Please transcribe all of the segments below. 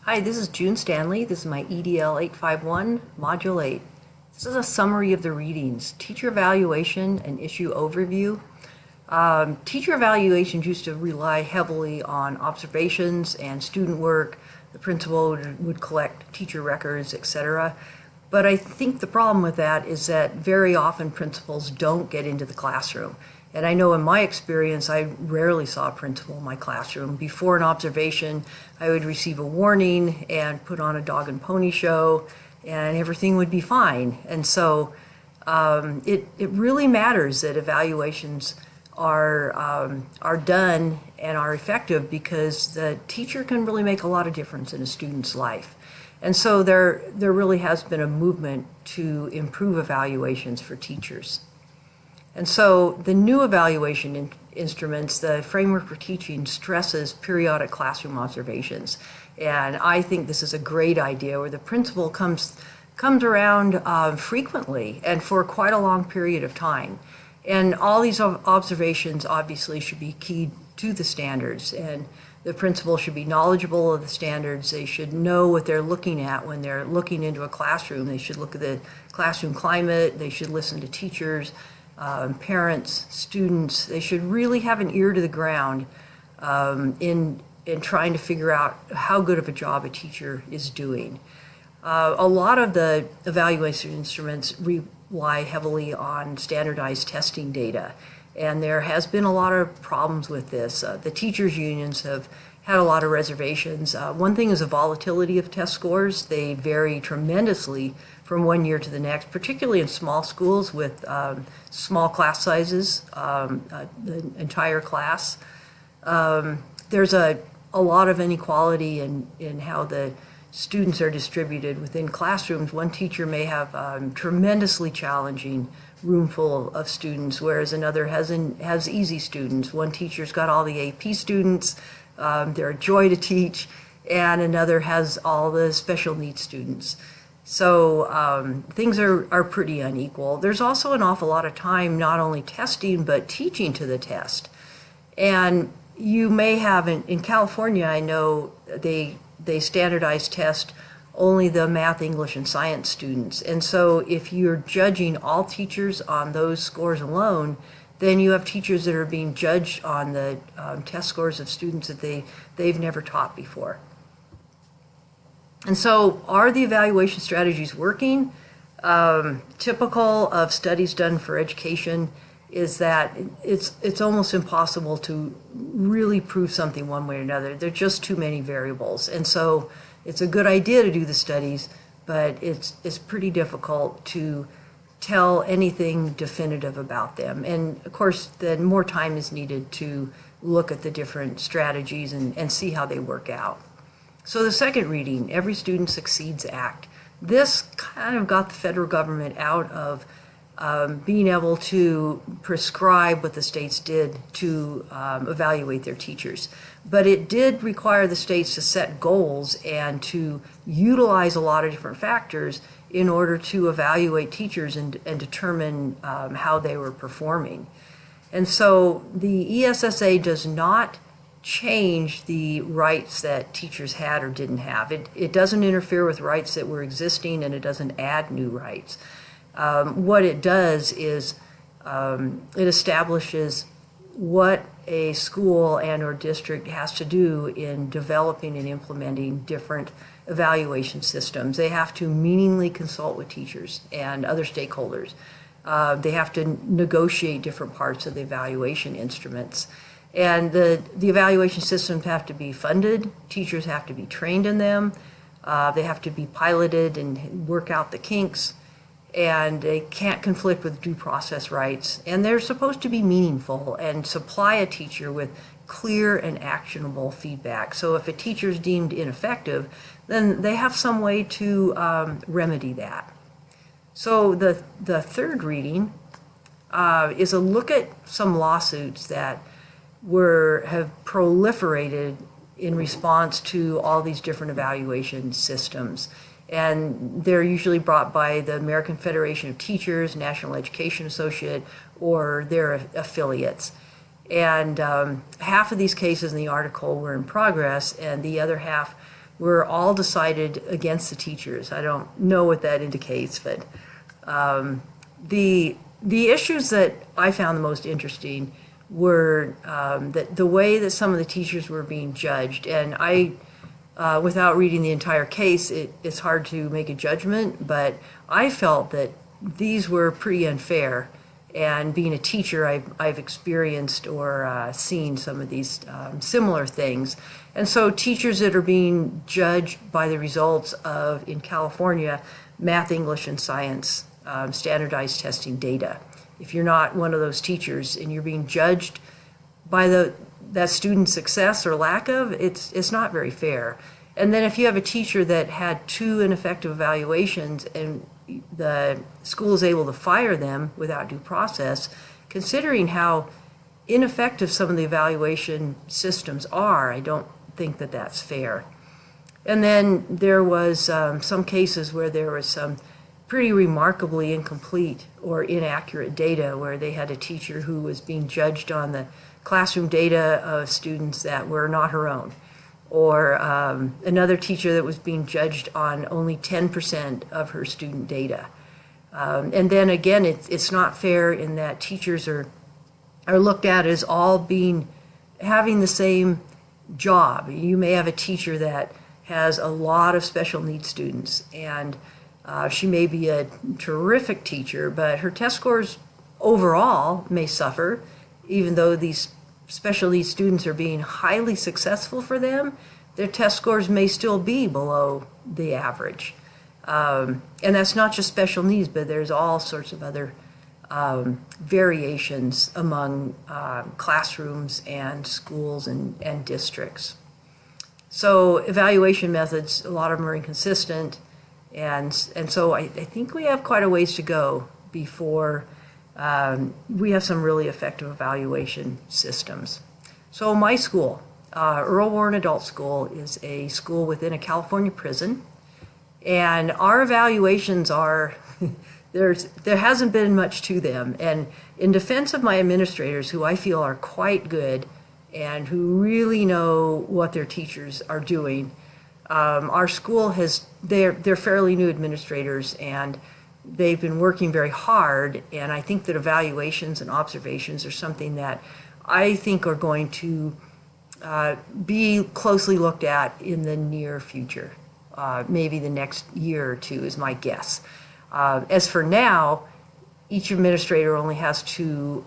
Hi, this is June Stanley. This is my EDL 851, Module 8. This is a summary of the readings, teacher evaluation and issue overview. Teacher evaluations used to rely heavily on observations and student work. The principal would collect teacher records, etc. But I think the problem with that is that very often principals don't get into the classroom. And I know in my experience, I rarely saw a principal in my classroom. Before an observation, I would receive a warning and put on a dog and pony show, and everything would be fine. And so it really matters that evaluations are done and are effective, because the teacher can really make a lot of difference in a student's life. And so there really has been a movement to improve evaluations for teachers. And so the new evaluation instruments, the framework for teaching, stresses periodic classroom observations. And I think this is a great idea, where the principal comes around frequently and for quite a long period of time. And all these observations obviously should be keyed to the standards, and the principal should be knowledgeable of the standards. They should know what they're looking at when they're looking into a classroom. They should look at the classroom climate. They should listen to teachers, parents, students. They should really have an ear to the ground in trying to figure out how good of a job a teacher is doing. A lot of the evaluation instruments rely heavily on standardized testing data, and there has been a lot of problems with this. The teachers' unions have had a lot of reservations. One thing is the volatility of test scores. They vary tremendously from one year to the next, particularly in small schools with small class sizes, the entire class. There's a lot of inequality in how the students are distributed within classrooms. One teacher may have a tremendously challenging room full of students, whereas another has easy students. One teacher's got all the AP students, they're a joy to teach, and another has all the special needs students. So things are pretty unequal. There's also an awful lot of time not only testing, but teaching to the test. And you may have, in California, I know they standardize test only the math, English, and science students. And so if you're judging all teachers on those scores alone, then you have teachers that are being judged on the test scores of students that they've never taught before. And so are the evaluation strategies working? Typical of studies done for education is that it's almost impossible to really prove something one way or another. There are just too many variables. And so it's a good idea to do the studies, but it's pretty difficult to tell anything definitive about them. And of course, then more time is needed to look at the different strategies and see how they work out. So the second reading, Every Student Succeeds Act. This kind of got the federal government out of being able to prescribe what the states did to evaluate their teachers. But it did require the states to set goals and to utilize a lot of different factors in order to evaluate teachers and determine how they were performing. And so the ESSA does not change the rights that teachers had or didn't have. It doesn't interfere with rights that were existing, and it doesn't add new rights. What it does is it establishes what a school and or district has to do in developing and implementing different evaluation systems. They have to meaningfully consult with teachers and other stakeholders. They have to negotiate different parts of the evaluation instruments. And the evaluation systems have to be funded. Teachers have to be trained in them. They have to be piloted and work out the kinks. And they can't conflict with due process rights. And they're supposed to be meaningful and supply a teacher with clear and actionable feedback. So if a teacher is deemed ineffective, then they have some way to remedy that. So the third reading is a look at some lawsuits that have proliferated in response to all these different evaluation systems. And they're usually brought by the American Federation of Teachers, National Education Associate, or their affiliates. And half of these cases in the article were in progress, and the other half were all decided against the teachers. I don't know what that indicates, but the issues that I found the most interesting were that the way that some of the teachers were being judged. And without reading the entire case, it's hard to make a judgment, but I felt that these were pretty unfair. And being a teacher, I've experienced or seen some of these similar things. And so teachers that are being judged by the results of, in California, math, English, and science standardized testing data. If you're not one of those teachers and you're being judged by that student's success or lack of, it's not very fair. And then if you have a teacher that had 2 ineffective evaluations and the school is able to fire them without due process, considering how ineffective some of the evaluation systems are, I don't think that that's fair. And then there was some cases where there was some pretty remarkably incomplete or inaccurate data where they had a teacher who was being judged on the classroom data of students that were not her own, or another teacher that was being judged on only 10% of her student data. And then again, it's not fair in that teachers are looked at as all having the same job. You may have a teacher that has a lot of special needs students, and she may be a terrific teacher, but her test scores overall may suffer, even though these special needs students are being highly successful for them, their test scores may still be below the average. And that's not just special needs, but there's all sorts of other variations among classrooms and schools and districts. So evaluation methods, a lot of them are inconsistent, and so I think we have quite a ways to go before we have some really effective evaluation systems. So my school, Earl Warren Adult School, is a school within a California prison, and our evaluations are, there hasn't been much to them. And in defense of my administrators, who I feel are quite good and who really know what their teachers are doing, our school they're fairly new administrators, and they've been working very hard, and I think that evaluations and observations are something that I think are going to be closely looked at in the near future. Maybe the next year or 2 is my guess. As for now, each administrator only has to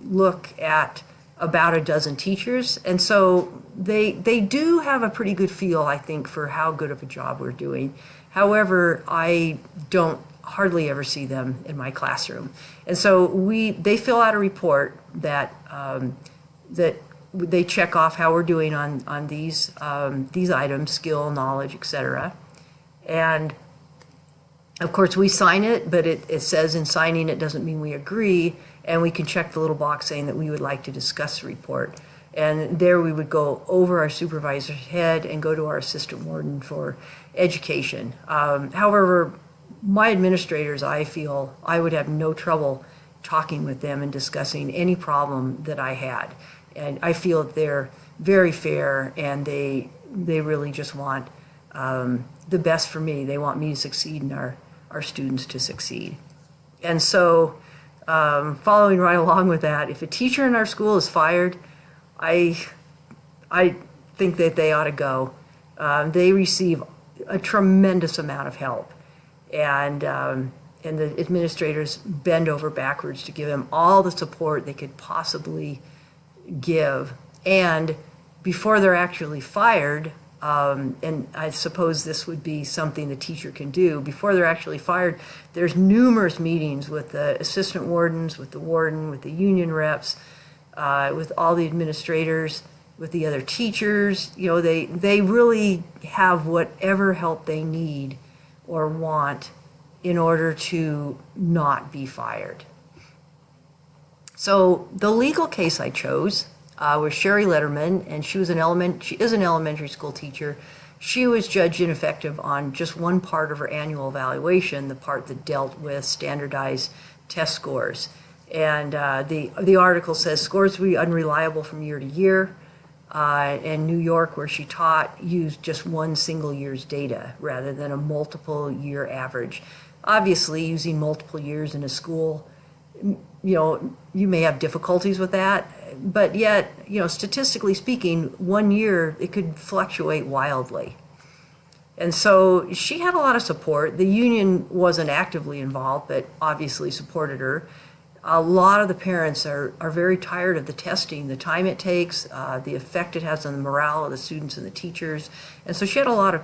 look at about a dozen teachers, and so they do have a pretty good feel, I think, for how good of a job we're doing. However, I don't hardly ever see them in my classroom. And so they fill out a report that they check off how we're doing on these items, skill, knowledge, etc. And of course we sign it, but it says in signing it doesn't mean we agree, and we can check the little box saying that we would like to discuss the report. And there we would go over our supervisor's head and go to our assistant warden for education. However, my administrators, I feel I would have no trouble talking with them and discussing any problem that I had. And I feel that they're very fair, and they really just want the best for me. They want me to succeed and our students to succeed. And so following right along with that, if a teacher in our school is fired, I think that they ought to go. They receive a tremendous amount of help, and the administrators bend over backwards to give them all the support they could possibly give. And before they're actually fired, and I suppose this would be something the teacher can do, before they're actually fired, there's numerous meetings with the assistant wardens, with the warden, with the union reps, with all the administrators, with the other teachers. You know, they really have whatever help they need or want in order to not be fired. So the legal case I chose was Sherry Letterman, and she is an elementary school teacher. She was judged ineffective on just one part of her annual evaluation, the part that dealt with standardized test scores. And the article says scores will be unreliable from year to year. and New York, where she taught, used just one single year's data rather than a multiple year average. Obviously, using multiple years in a school, you may have difficulties with that, but yet, statistically speaking, 1 year, it could fluctuate wildly. And so she had a lot of support. The union wasn't actively involved, but obviously supported her. A lot of the parents are very tired of the testing, the time it takes, the effect it has on the morale of the students and the teachers. And so she had a lot of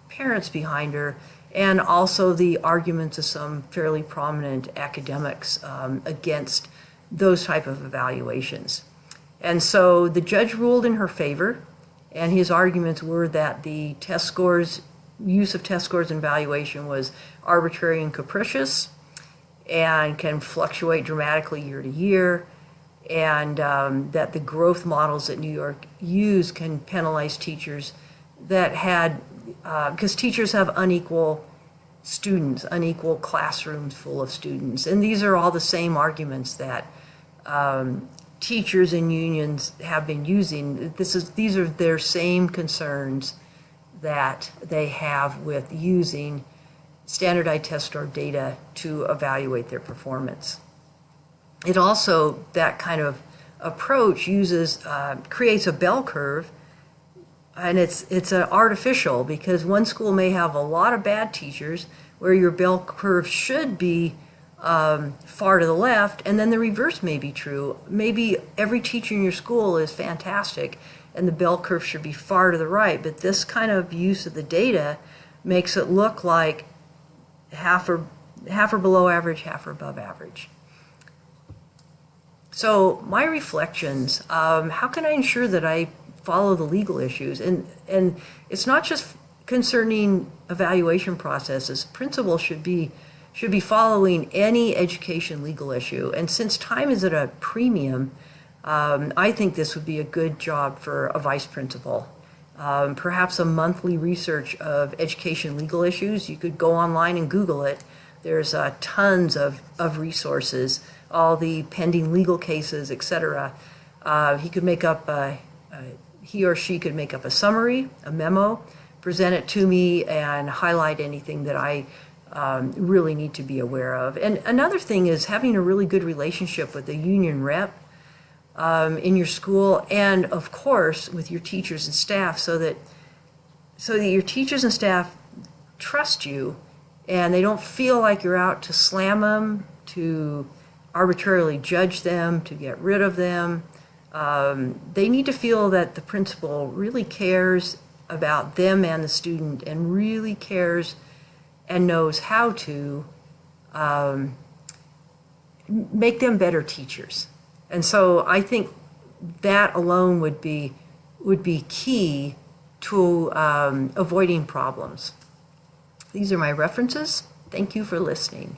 parents behind her, and also the arguments of some fairly prominent academics against those type of evaluations. And so the judge ruled in her favor, and his arguments were that the use of test scores and evaluation was arbitrary and capricious and can fluctuate dramatically year to year, and that the growth models that New York used can penalize teachers that had, because teachers have unequal classrooms full of students. And these are all the same arguments that teachers and unions have been using. These are their same concerns that they have with using standardized test score data to evaluate their performance. It also, that kind of approach creates a bell curve, and it's artificial, because one school may have a lot of bad teachers where your bell curve should be far to the left, and then the reverse may be true. Maybe every teacher in your school is fantastic and the bell curve should be far to the right, but this kind of use of the data makes it look like half or below average, half or above average. So my reflections, how can I ensure that I follow the legal issues? And it's not just concerning evaluation processes. Principals should be following any education legal issue. And since time is at a premium, I think this would be a good job for a vice principal. Perhaps a monthly research of education legal issues. You could go online and Google it. There's tons of resources, all the pending legal cases, etc. He or she could make up a summary, a memo, present it to me, and highlight anything that I really need to be aware of. And another thing is having a really good relationship with the union rep in your school, and of course with your teachers and staff, so that your teachers and staff trust you and they don't feel like you're out to slam them, to arbitrarily judge them, to get rid of them. They need to feel that the principal really cares about them and the student, and really cares and knows how to make them better teachers. And so I think that alone would be key to avoiding problems. These are my references. Thank you for listening.